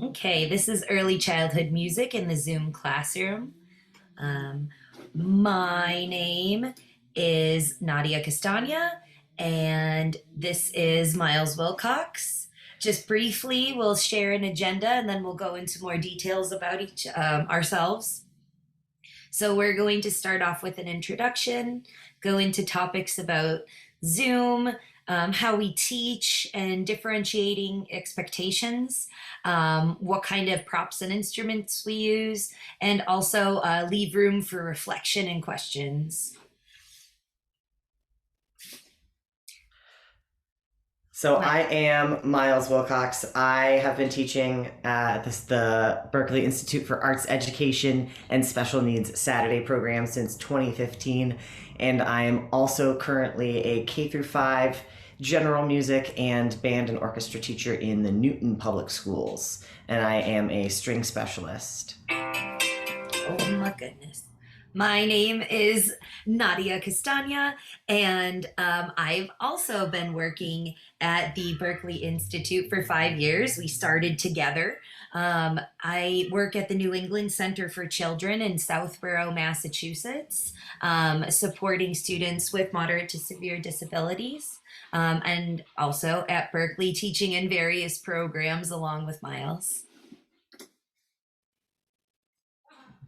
Okay, this is early childhood music in the Zoom classroom. Um, my name is Nadia Castagna, and this is Miles Wilcox. Just briefly, we'll share an agenda and then we'll go into more details about each ourselves. So we're going to start off with an introduction, go into topics about Zoom, how we teach and differentiating expectations, what kind of props and instruments we use, and also leave room for reflection and questions. So I am Miles Wilcox. I have been teaching at the Berklee Institute for Arts Education and Special Needs Saturday program since 2015, and I am also currently a K through 5 general music and band and orchestra teacher in the Newton Public Schools, and I am a string specialist. Oh my goodness. My name is Nadia Castagna, and I've also been working at the Berklee Institute for 5 years. We started together. I work at the New England Center for Children in Southborough, Massachusetts, supporting students with moderate to severe disabilities, and also at Berklee teaching in various programs along with Miles.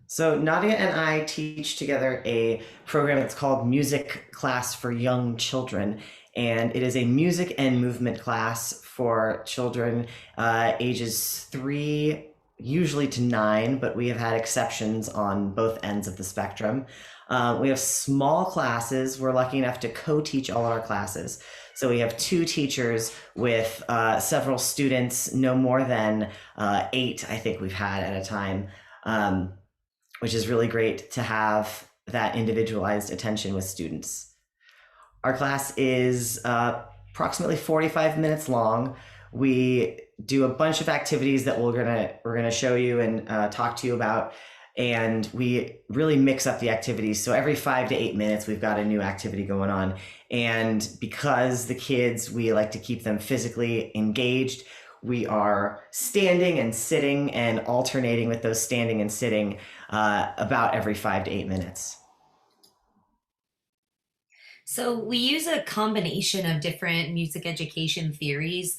So Nadia and I teach together a program that's called Music Class for Young Children, and it is a music and movement class for children ages 3 usually to 9, but we have had exceptions on both ends of the spectrum. We have small classes. We're lucky enough to co-teach all our classes. So we have 2 teachers with several students, no more than 8, I think we've had at a time. Which is really great to have that individualized attention with students. Our class is approximately 45 minutes long. We do a bunch of activities that we're gonna show you and talk to you about, and we really mix up the activities. So every 5 to 8 minutes, we've got a new activity going on. And because the kids, we like to keep them physically engaged, we are standing and sitting and alternating with those standing and sitting about every 5 to 8 minutes. So we use a combination of different music education theories.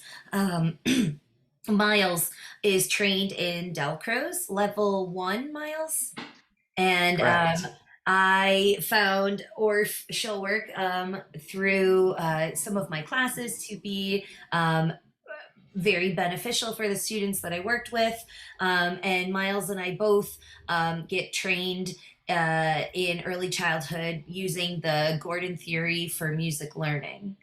Miles is trained in Delcroze, level 1, Miles. And Correct. I found Orff she'll work through some of my classes to be very beneficial for the students that I worked with. And Miles and I both get trained in early childhood using the Gordon theory for music learning.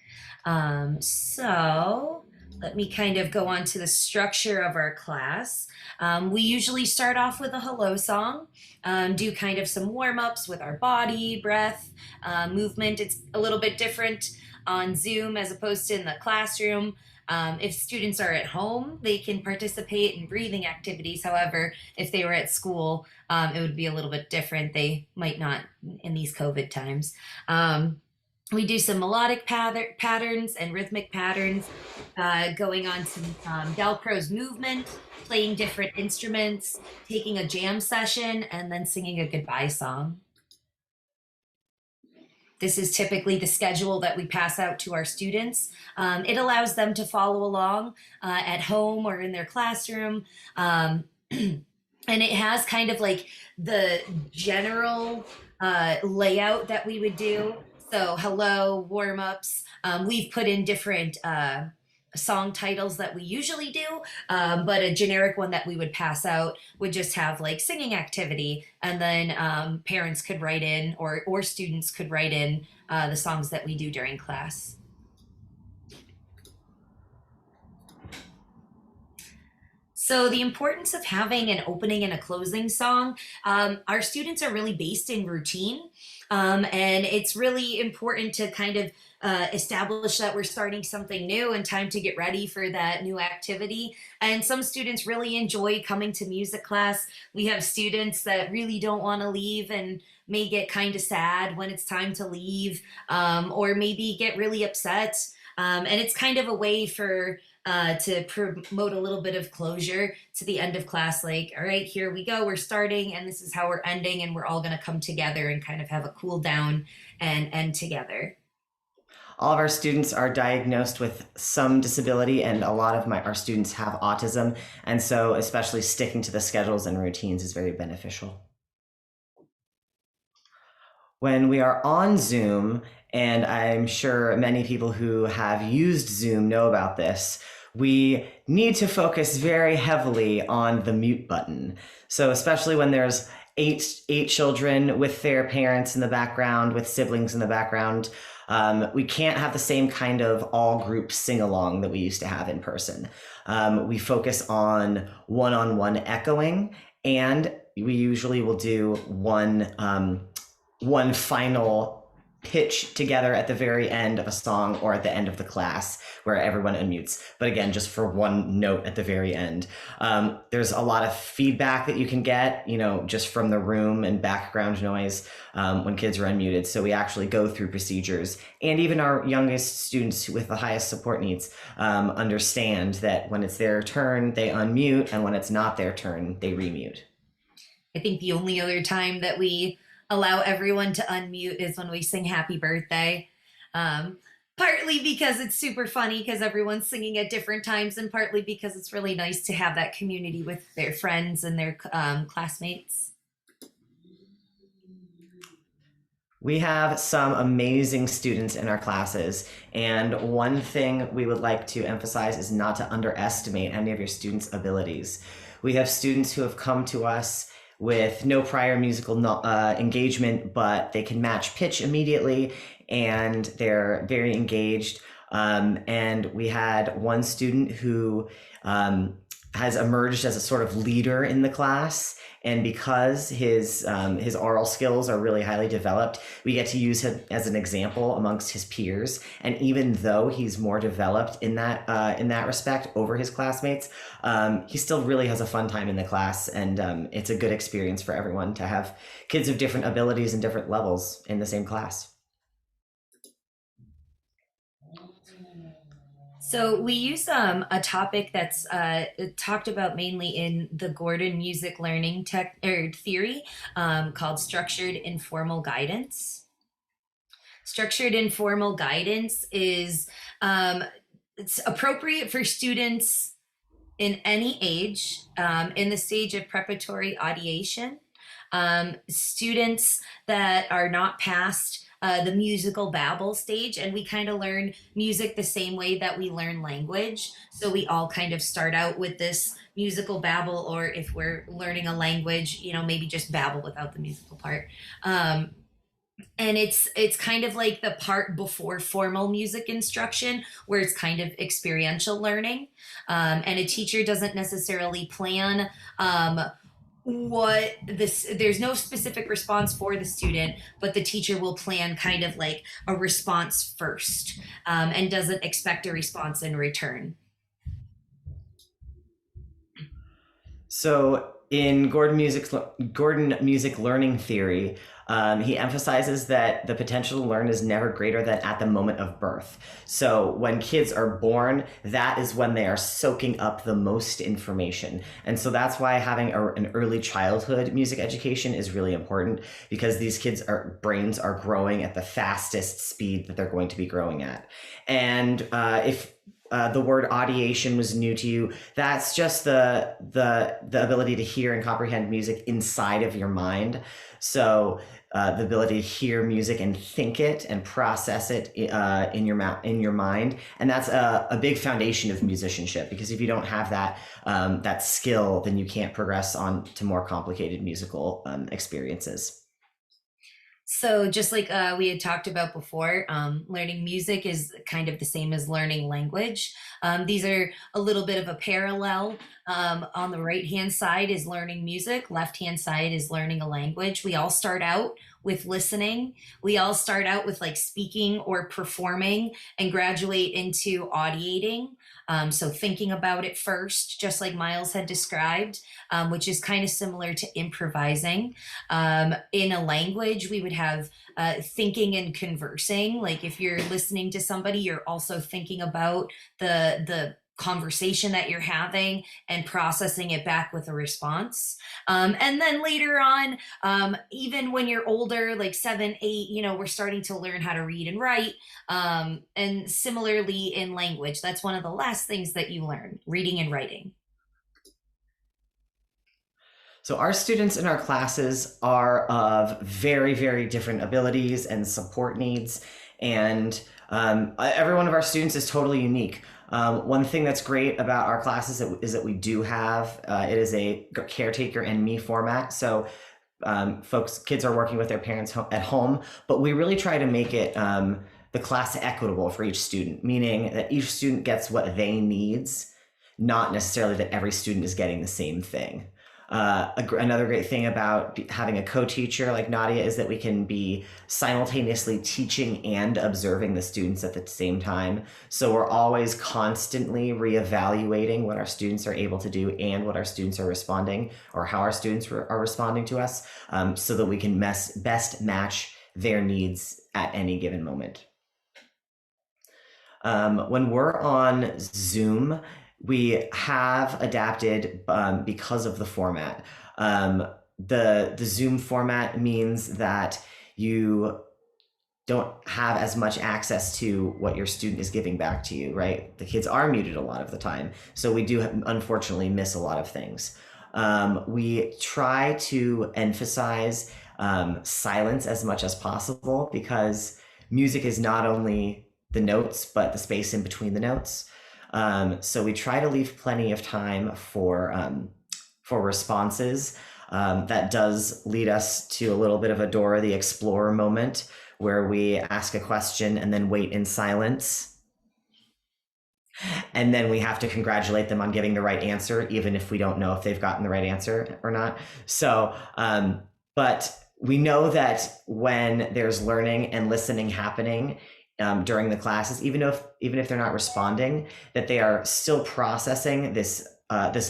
So let me kind of go on to the structure of our class. We usually start off with a hello song, do kind of some warm-ups with our body, breath, movement. It's a little bit different on Zoom as opposed to in the classroom. If students are at home, they can participate in breathing activities. However, if they were at school, it would be a little bit different. They might not in these COVID times. We do some melodic patterns and rhythmic patterns, going on some Delcroze movement, playing different instruments, taking a jam session, and then singing a goodbye song. This is typically the schedule that we pass out to our students. It allows them to follow along at home or in their classroom. And it has kind of like the general layout that we would do. So hello, warm-ups. We've put in different song titles that we usually do, but a generic one that we would pass out would just have like singing activity, and then parents could write in or students could write in the songs that we do during class. So the importance of having an opening and a closing song, our students are really based in routine. And it's really important to kind of establish that we're starting something new and time to get ready for that new activity. And some students really enjoy coming to music class. We have students that really don't want to leave and may get kind of sad when it's time to leave, or maybe get really upset. And it's kind of a way for to promote a little bit of closure to the end of class. Like, all right, here we go, we're starting, and this is how we're ending, and we're all going to come together and kind of have a cool down and end together. All of our students are diagnosed with some disability, and a lot of our students have autism. And so, especially sticking to the schedules and routines is very beneficial. When we are on Zoom, and I'm sure many people who have used Zoom know about this, we need to focus very heavily on the mute button. So, especially when there's eight children with their parents in the background, with siblings in the background, we can't have the same kind of all group sing along that we used to have in person. We focus on one echoing, and we usually will do one final pitch together at the very end of a song or at the end of the class where everyone unmutes. But again, just for one note at the very end. There's a lot of feedback that you can get, just from the room and background noise when kids are unmuted. So we actually go through procedures. And even our youngest students with the highest support needs understand that when it's their turn, they unmute, and when it's not their turn, they remute. I think the only other time that we allow everyone to unmute is when we sing happy birthday. Partly because it's super funny because everyone's singing at different times, and partly because it's really nice to have that community with their friends and their classmates. We have some amazing students in our classes, and one thing we would like to emphasize is not to underestimate any of your students' abilities. We have students who have come to us with no prior musical engagement, but they can match pitch immediately, and they're very engaged. And we had one student who has emerged as a sort of leader in the class. And because his oral skills are really highly developed, we get to use him as an example amongst his peers. And even though he's more developed in that respect over his classmates, he still really has a fun time in the class, and it's a good experience for everyone to have kids of different abilities and different levels in the same class. So we use a topic that's talked about mainly in the Gordon music learning theory called structured informal guidance. Structured informal guidance is it's appropriate for students in any age in the stage of preparatory audiation. Students that are not past the musical babble stage, and we kind of learn music the same way that we learn language. So we all kind of start out with this musical babble, or if we're learning a language, maybe just babble without the musical part. And it's kind of like the part before formal music instruction, where it's kind of experiential learning, and a teacher doesn't necessarily plan there's no specific response for the student, but the teacher will plan kind of like a response first, and doesn't expect a response in return. So in Gordon music learning theory, he emphasizes that the potential to learn is never greater than at the moment of birth. So when kids are born, that is when they are soaking up the most information. And so that's why having an early childhood music education is really important, because these kids' brains are growing at the fastest speed that they're going to be growing at. And if the word audiation was new to you, that's just the ability to hear and comprehend music inside of your mind. So the ability to hear music and think it and process it in your mind, and that's a big foundation of musicianship. Because if you don't have that skill, then you can't progress on to more complicated musical experiences. So just like we had talked about before, learning music is kind of the same as learning language. These are a little bit of a parallel. On the right-hand side is learning music. Left-hand side is learning a language. We all start out with listening. We all start out with like speaking or performing, and graduate into audiating. So thinking about it first, just like Miles had described, which is kind of similar to improvising. In a language, we would have thinking and conversing. Like if you're listening to somebody, you're also thinking about the conversation that you're having and processing it back with a response. And then later on, even when you're older, like 7, 8, we're starting to learn how to read and write. And similarly in language, that's one of the last things that you learn, reading and writing. So our students in our classes are of very, very different abilities and support needs, and every one of our students is totally unique. One thing that's great about our classes is that we do have it is a caretaker and me format. So kids are working with their parents at home, but we really try to make it the class equitable for each student, meaning that each student gets what they needs, not necessarily that every student is getting the same thing. Another great thing about having a co-teacher like Nadia is that we can be simultaneously teaching and observing the students at the same time. So we're always constantly reevaluating what our students are able to do and what our students are responding, or how our students are responding to us, so that we can best match their needs at any given moment. When we're on Zoom, we have adapted because of the format. The Zoom format means that you don't have as much access to what your student is giving back to you, right? The kids are muted a lot of the time, so we do unfortunately miss a lot of things. We try to emphasize silence as much as possible, because music is not only the notes, but the space in between the notes. So we try to leave plenty of time for responses. That does lead us to a little bit of a Dora the Explorer moment, where we ask a question and then wait in silence. And then we have to congratulate them on giving the right answer, even if we don't know if they've gotten the right answer or not. So, but we know that when there's learning and listening happening during the classes, even if they're not responding, that they are still processing this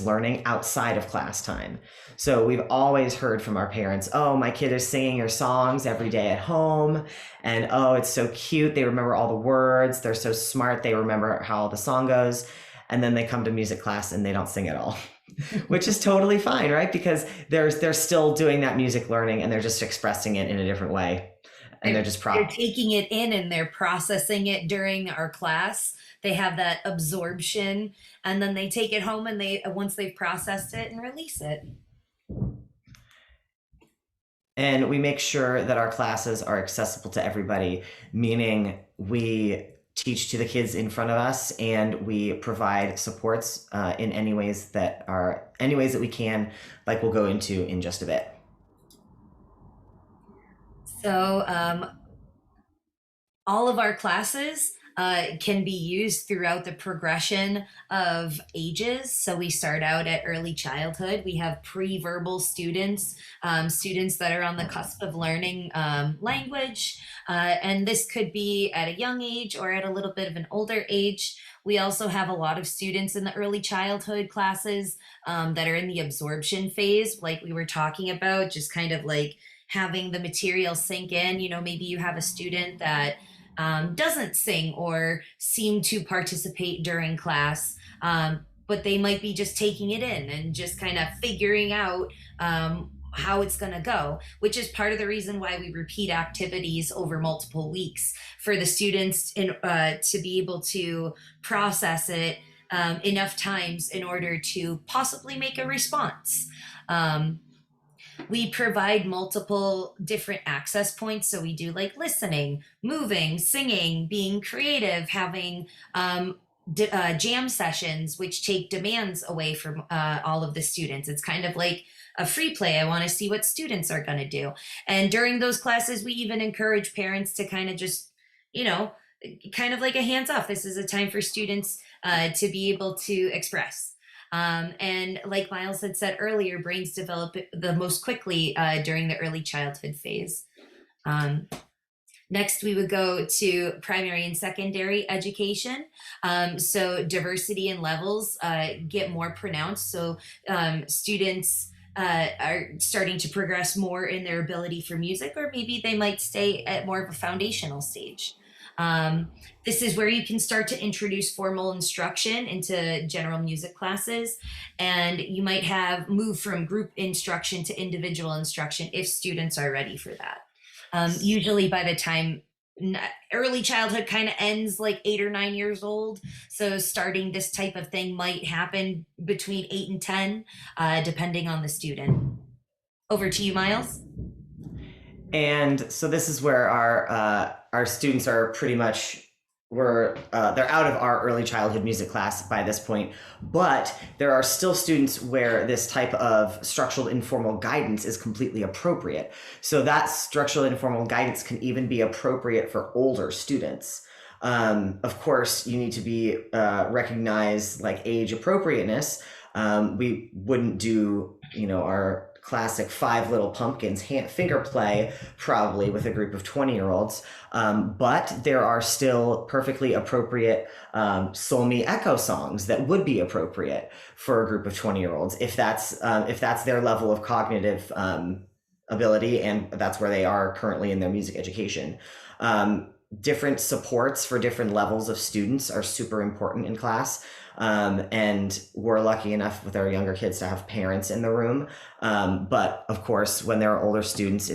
learning outside of class time. So we've always heard from our parents, oh, my kid is singing your songs every day at home, and oh, it's so cute, they remember all the words, they're so smart, they remember how the song goes. And then they come to music class and they don't sing at all. Which is totally fine, right? Because they're still doing that music learning, and they're just expressing it in a different way. And they're just they're taking it in and they're processing it during our class. They have that absorption, and then they take it home, and once they've processed it, and release it. And we make sure that our classes are accessible to everybody, meaning we teach to the kids in front of us, and we provide supports in any ways that we can, like we'll go into in just a bit. So all of our classes can be used throughout the progression of ages. So we start out at early childhood. We have pre-verbal students, students that are on the cusp of learning language. And this could be at a young age or at a little bit of an older age. We also have a lot of students in the early childhood classes that are in the absorption phase, like we were talking about, just kind of like having the material sink in. Maybe you have a student that doesn't sing or seem to participate during class, but they might be just taking it in and just kind of figuring out how it's going to go, which is part of the reason why we repeat activities over multiple weeks, for the students to be able to process it enough times in order to possibly make a response. We provide multiple different access points. So we do like listening, moving, singing, being creative, having jam sessions, which take demands away from all of the students. It's kind of like a free play. I want to see what students are going to do. And during those classes, we even encourage parents to kind of just, kind of like a hands off. This is a time for students to be able to express. And like Miles had said earlier, brains develop the most quickly during the early childhood phase. Next, we would go to primary and secondary education. So diversity and levels get more pronounced. So students are starting to progress more in their ability for music, or maybe they might stay at more of a foundational stage. This is where you can start to introduce formal instruction into general music classes, and you might have move from group instruction to individual instruction if students are ready for that. Usually by the time early childhood kind of ends like 8 or 9 years old, so starting this type of thing might happen between 8 and 10, depending on the student. Over to you, Miles. And so this is where our students are pretty much they're out of our early childhood music class by this point, but there are still students where this type of structural informal guidance is completely appropriate. So that structural informal guidance can even be appropriate for older students. Of course, you need to be recognize like age appropriateness. We wouldn't do, our classic Five Little Pumpkins finger play probably with a group of 20-year-olds, but there are still perfectly appropriate Sol Mi Echo songs that would be appropriate for a group of 20-year-olds if that's their level of cognitive ability, and that's where they are currently in their music education. Different supports for different levels of students are super important in class. And we're lucky enough with our younger kids to have parents in the room. But of course, when there are older students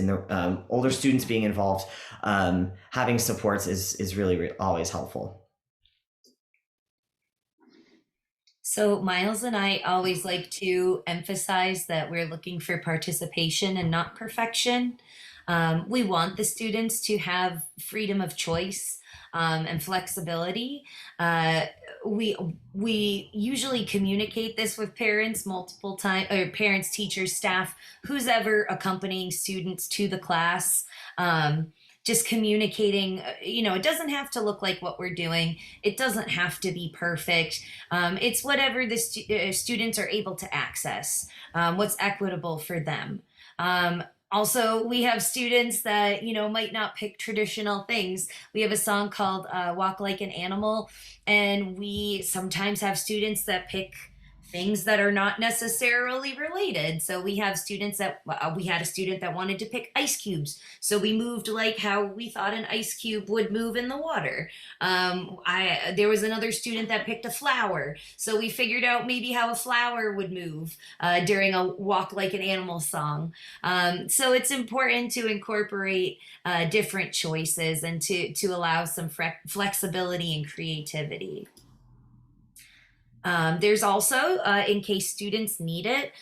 older students being involved, having supports is really always helpful. So Miles and I always like to emphasize that we're looking for participation and not perfection. We want the students to have freedom of choice and flexibility. We usually communicate this with parents multiple times, or parents, teachers, staff, who's ever accompanying students to the class. Just communicating, it doesn't have to look like what we're doing. It doesn't have to be perfect. It's whatever the students are able to access, what's equitable for them. Also, we have students that, might not pick traditional things. We have a song called Walk Like an Animal, and we sometimes have students that pick things that are not necessarily related. So we have students that we had a student that wanted to pick ice cubes. So we moved like how we thought an ice cube would move in the water. There was another student that picked a flower. So we figured out maybe how a flower would move during a Walk Like an Animal song. So it's important to incorporate different choices and to allow some flexibility and creativity. There's also, in case students need it,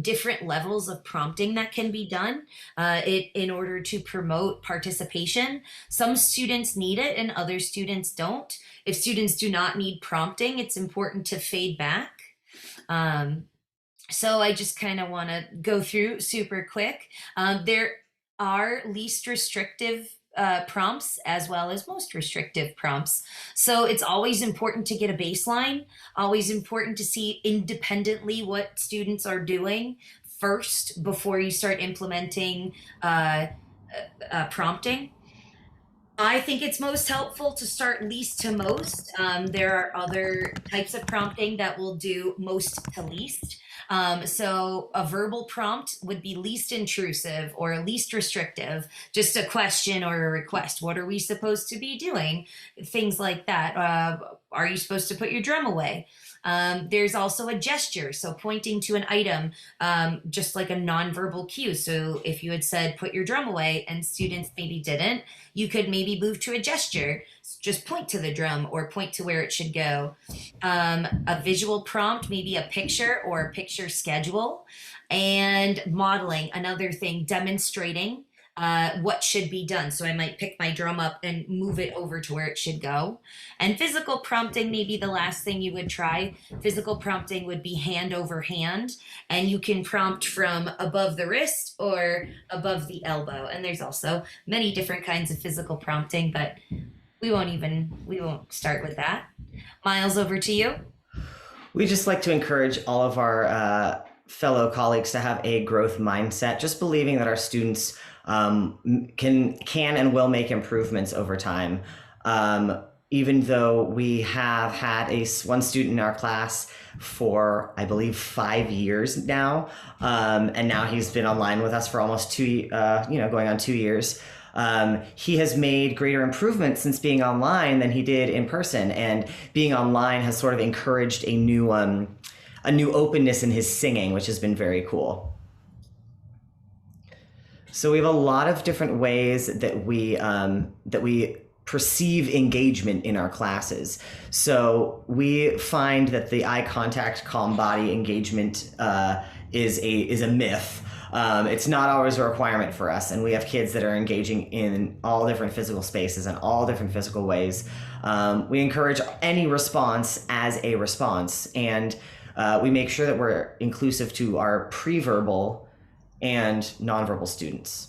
different levels of prompting that can be done in order to promote participation. Some students need it and other students don't. If students do not need prompting, it's important to fade back. So I just kind of want to go through super quick. There are least restrictive prompts as well as most restrictive prompts. So it's always important to get a baseline, always important to see independently what students are doing first before you start implementing prompting. I think it's most helpful to start least to most. There are other types of prompting that will do most to least. So a verbal prompt would be least intrusive or least restrictive, just a question or a request. What are we supposed to be doing? Things like that. Are you supposed to put your drum away? There's also a gesture, so pointing to an item, just like a nonverbal cue. So if you had said, put your drum away, and students maybe didn't, you could maybe move to a gesture, just point to the drum or point to where it should go. A visual prompt, maybe a picture or a picture schedule. And modeling, another thing, demonstrating what should be done. So I might pick my drum up and move it over to where it should go. And physical prompting may be the last thing you would try. Physical prompting would be hand over hand, and you can prompt from above the wrist or above the elbow. And there's also many different kinds of physical prompting, but we won't start with that. Miles, over to you. We just like to encourage all of our fellow colleagues to have a growth mindset, just believing that our students can and will make improvements over time. Even though we have had one student in our class for, I believe, 5 years now, and now he's been online with us for almost going on 2 years. He has made greater improvements since being online than he did in person, and being online has sort of encouraged a new openness in his singing, which has been very cool. So we have a lot of different ways that we perceive engagement in our classes. So we find that the eye contact, calm body engagement is a myth. It's not always a requirement for us, and we have kids that are engaging in all different physical spaces and all different physical ways. We encourage any response as a response, and we make sure that we're inclusive to our pre-verbal and nonverbal students.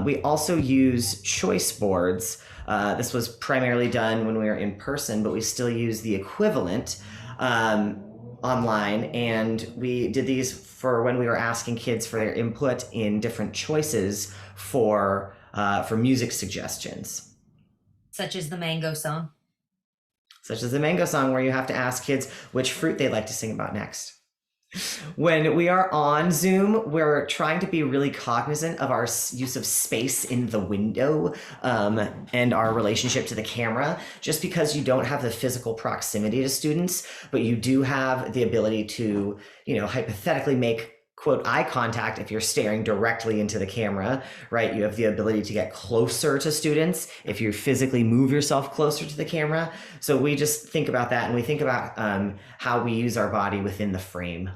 We also use choice boards. This was primarily done when we were in person, but we still use the equivalent online. And we did these for when we were asking kids for their input in different choices for music suggestions. Such as the mango song. Such as the mango song, where you have to ask kids which fruit they'd like to sing about next. When we are on Zoom, we're trying to be really cognizant of our use of space in the window and our relationship to the camera. Just because you don't have the physical proximity to students, but you do have the ability to, hypothetically make quote eye contact if you're staring directly into the camera, right? You have the ability to get closer to students if you physically move yourself closer to the camera. So we just think about that, and we think about how we use our body within the frame.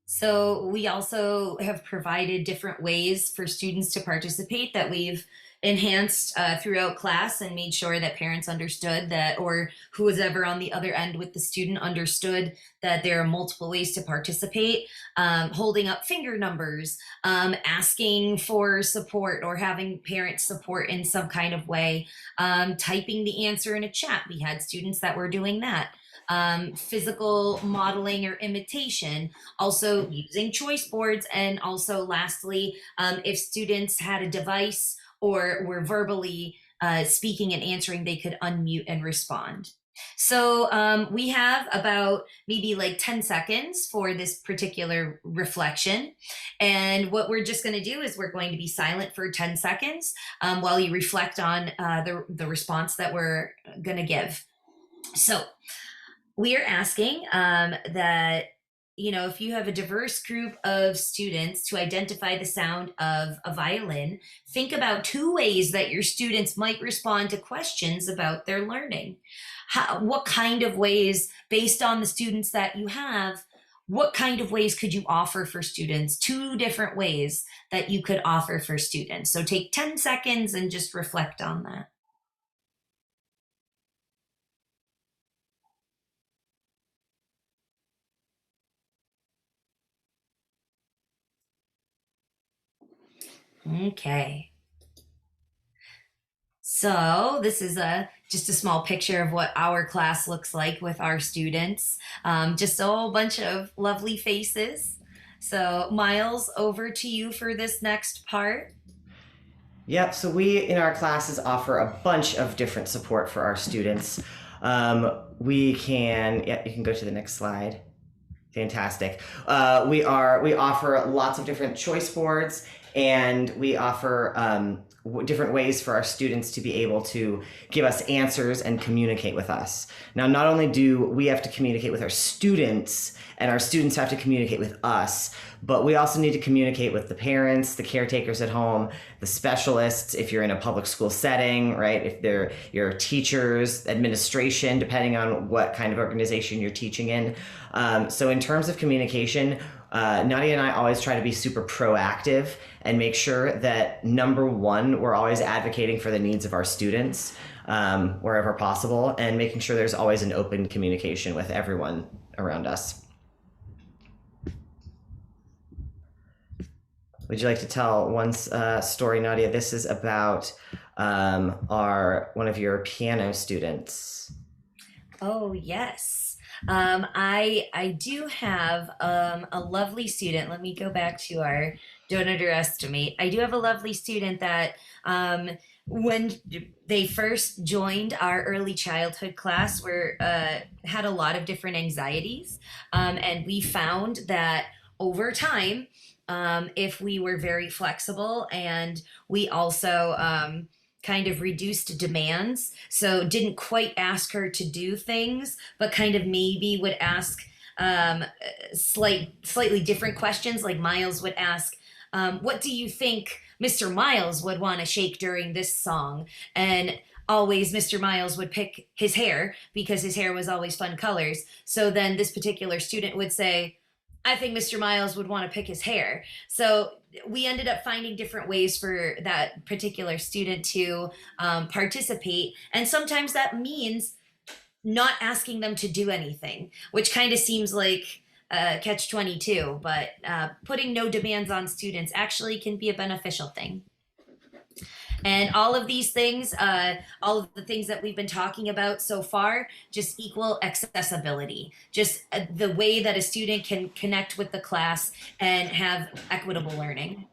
So we also have provided different ways for students to participate that we've enhanced throughout class, and made sure that parents understood that, or who was ever on the other end with the student understood that there are multiple ways to participate. Holding up finger numbers, asking for support or having parents support in some kind of way, typing the answer in a chat. We had students that were doing that. Physical modeling or imitation, also using choice boards, and also lastly, if students had a device or were verbally speaking and answering, they could unmute and respond. So we have about maybe like 10 seconds for this particular reflection. And what we're just going to do is we're going to be silent for 10 seconds while you reflect on the response that we're going to give. So we are asking that, if you have a diverse group of students, to identify the sound of a violin. Think about 2 ways that your students might respond to questions about their learning. What kind of ways, based on the students that you have, what kind of ways could you offer for students? 2 different ways that you could offer for students. So take 10 seconds and just reflect on that. Okay. So this is just a small picture of what our class looks like with our students. Just a whole bunch of lovely faces. So Miles, over to you for this next part. Yep, so we in our classes offer a bunch of different support for our students. You can go to the next slide. Fantastic. We offer lots of different choice boards, and we offer different ways for our students to be able to give us answers and communicate with us. Now, not only do we have to communicate with our students, and our students have to communicate with us, but we also need to communicate with the parents, the caretakers at home, the specialists, if you're in a public school setting, right? If they're your teachers, administration, depending on what kind of organization you're teaching in. So in terms of communication, Nadia and I always try to be super proactive and make sure that, number one, we're always advocating for the needs of our students wherever possible, and making sure there's always an open communication with everyone around us. Would you like to tell one story, Nadia? This is about one of your piano students. Oh, yes. I do have a lovely student. Let me go back to our don't underestimate. I do have a lovely student that when they first joined our early childhood class, had a lot of different anxieties. And we found that over time, if we were very flexible, and we also kind of reduced demands. So didn't quite ask her to do things, but kind of maybe would ask slightly different questions. Like Miles would ask, what do you think Mr. Miles would want to shake during this song? And always Mr. Miles would pick his hair because his hair was always fun colors. So then this particular student would say, I think Mr. Miles would want to pick his hair. So we ended up finding different ways for that particular student to participate. And sometimes that means not asking them to do anything, which kind of seems like catch 22, but putting no demands on students actually can be a beneficial thing. And all of these things, all of the things that we've been talking about so far, just equal accessibility, just the way that a student can connect with the class and have equitable learning.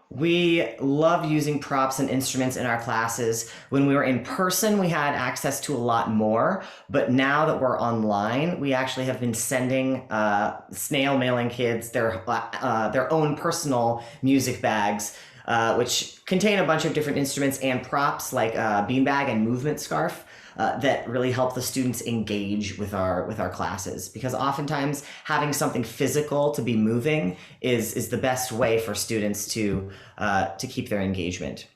We love using props and instruments in our classes. When we were in person, we had access to a lot more, but now that we're online, we actually have been sending, snail mailing kids their own personal music bags, which contain a bunch of different instruments and props like a beanbag and movement scarf. That really help the students engage with our classes, because oftentimes having something physical to be moving is the best way for students to keep their engagement.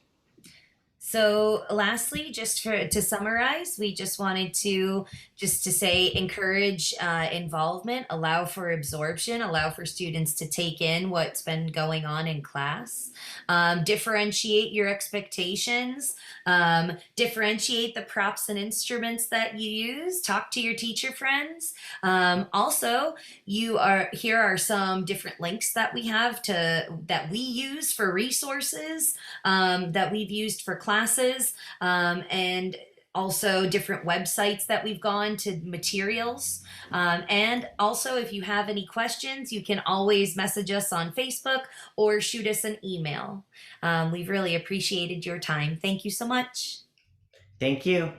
So lastly, to summarize, we just wanted to say encourage involvement, allow for absorption, allow for students to take in what's been going on in class, differentiate your expectations, differentiate the props and instruments that you use, talk to your teacher friends. Also, here are some different links that we have that we use for resources, that we've used for classes, and also different websites that we've gone to, materials. And also, if you have any questions, you can always message us on Facebook or shoot us an email. We've really appreciated your time. Thank you so much. Thank you.